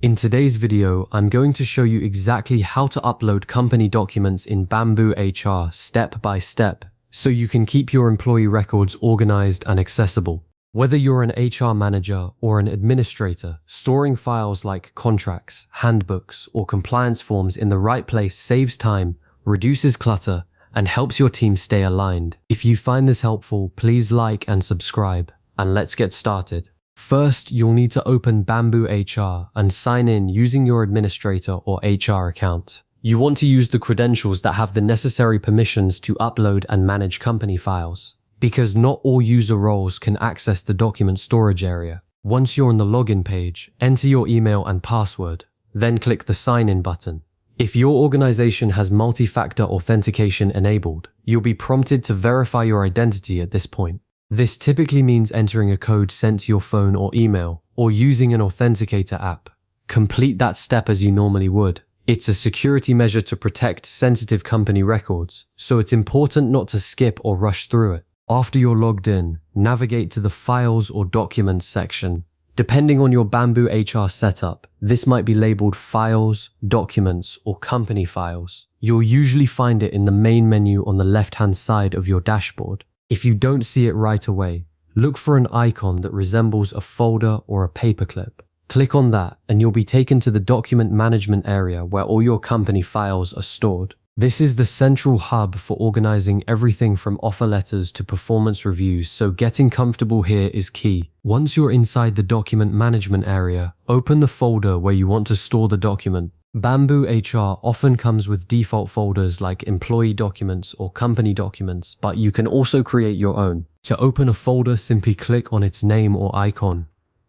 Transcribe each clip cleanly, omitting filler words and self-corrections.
In today's video, I'm going to show you exactly how to upload company documents in BambooHR step by step, so you can keep your employee records organized and accessible. Whether you're an HR manager or an administrator, storing files like contracts, handbooks, or compliance forms in the right place saves time, reduces clutter, and helps your team stay aligned. If you find this helpful, please like and subscribe, and let's get started. First, you'll need to open BambooHR and sign in using your administrator or HR account. You want to use the credentials that have the necessary permissions to upload and manage company files, because not all user roles can access the document storage area. Once you're on the login page, enter your email and password, then click the Sign In button. If your organization has multi-factor authentication enabled, you'll be prompted to verify your identity at this point. This typically means entering a code sent to your phone or email, or using an authenticator app. Complete that step as you normally would. It's a security measure to protect sensitive company records, so it's important not to skip or rush through it. After you're logged in, navigate to the Files or Documents section. Depending on your BambooHR setup, this might be labeled Files, Documents, or Company Files. You'll usually find it in the main menu on the left-hand side of your dashboard. If you don't see it right away, look for an icon that resembles a folder or a paperclip. Click on that and you'll be taken to the document management area where all your company files are stored. This is the central hub for organizing everything from offer letters to performance reviews, so getting comfortable here is key. Once you're inside the document management area, open the folder where you want to store the document. BambooHR often comes with default folders like employee documents or company documents, but you can also create your own. To open a folder, simply click on its name or icon.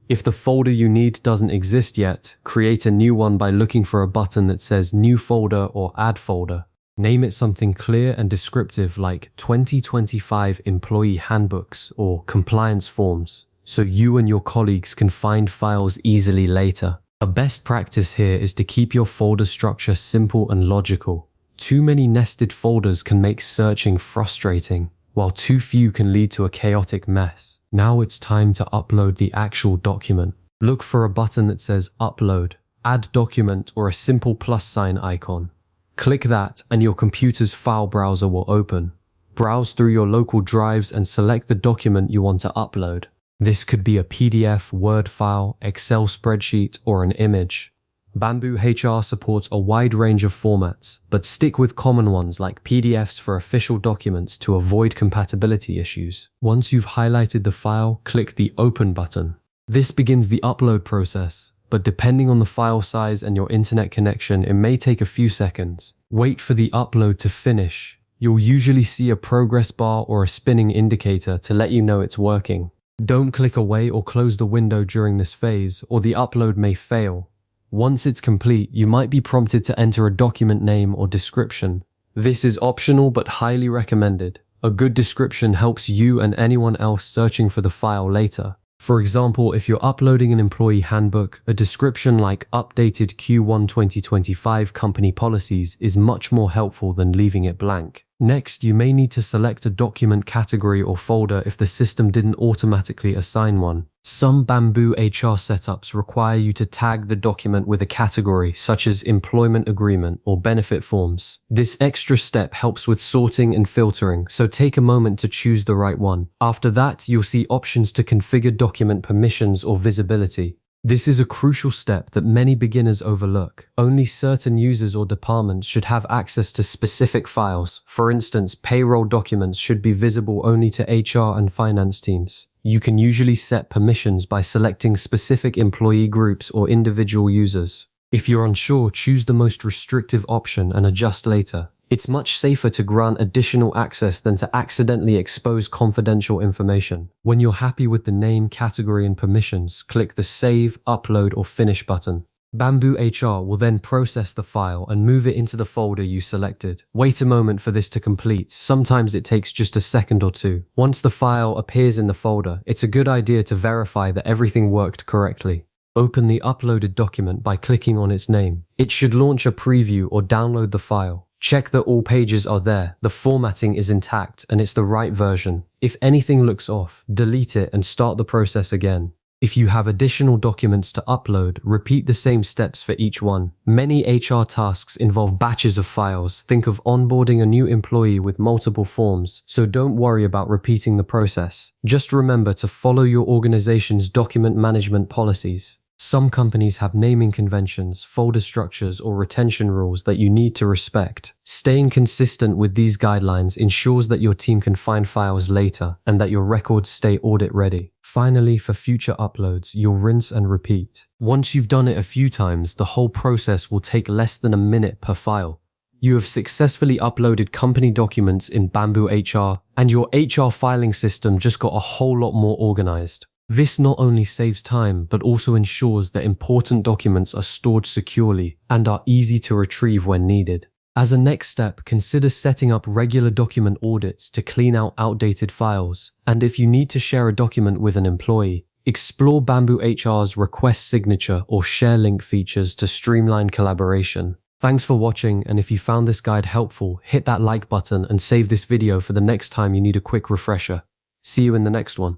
If the folder you need doesn't exist yet, create a new one by looking for a button that says New Folder or Add Folder. Name it something clear and descriptive like 2025 Employee Handbooks or Compliance Forms, so you and your colleagues can find files easily later. A best practice here is to keep your folder structure simple and logical. Too many nested folders can make searching frustrating, while too few can lead to a chaotic mess. Now it's time to upload the actual document. Look for a button that says Upload, Add Document, or a simple plus sign icon. Click that and your computer's file browser will open. Browse through your local drives and select the document you want to upload. This could be a PDF, Word file, Excel spreadsheet, or an image. BambooHR supports a wide range of formats, but stick with common ones like PDFs for official documents to avoid compatibility issues. Once you've highlighted the file, click the Open button. This begins the upload process, but depending on the file size and your internet connection, it may take a few seconds. Wait for the upload to finish. You'll usually see a progress bar or a spinning indicator to let you know it's working. Don't click away or close the window during this phase, or the upload may fail. Once it's complete, you might be prompted to enter a document name or description. This is optional but highly recommended. A good description helps you and anyone else searching for the file later. For example, if you're uploading an employee handbook, a description like Updated Q1 2025 Company Policies is much more helpful than leaving it blank. Next, you may need to select a document category or folder if the system didn't automatically assign one. Some BambooHR setups require you to tag the document with a category such as Employment Agreement or Benefit Forms. This extra step helps with sorting and filtering, so take a moment to choose the right one. After that, you'll see options to configure document permissions or visibility. This is a crucial step that many beginners overlook. Only certain users or departments should have access to specific files. For instance, payroll documents should be visible only to HR and finance teams. You can usually set permissions by selecting specific employee groups or individual users. If you're unsure, choose the most restrictive option and adjust later. It's much safer to grant additional access than to accidentally expose confidential information. When you're happy with the name, category, and permissions, click the Save, Upload, or Finish button. BambooHR will then process the file and move it into the folder you selected. Wait a moment for this to complete. Sometimes it takes just a second or two. Once the file appears in the folder, it's a good idea to verify that everything worked correctly. Open the uploaded document by clicking on its name. It should launch a preview or download the file. Check that all pages are there, the formatting is intact, and it's the right version. If anything looks off, delete it and start the process again. If you have additional documents to upload, repeat the same steps for each one. Many HR tasks involve batches of files. Think of onboarding a new employee with multiple forms, so don't worry about repeating the process. Just remember to follow your organization's document management policies. Some companies have naming conventions, folder structures, or retention rules that you need to respect. Staying consistent with these guidelines ensures that your team can find files later and that your records stay audit ready. Finally, for future uploads, you'll rinse and repeat. Once you've done it a few times, the whole process will take less than a minute per file. You have successfully uploaded company documents in BambooHR, and your HR filing system just got a whole lot more organized. This not only saves time, but also ensures that important documents are stored securely and are easy to retrieve when needed. As a next step, consider setting up regular document audits to clean out outdated files. And if you need to share a document with an employee, explore BambooHR's request signature or share link features to streamline collaboration. Thanks for watching, and if you found this guide helpful, hit that like button and save this video for the next time you need a quick refresher. See you in the next one.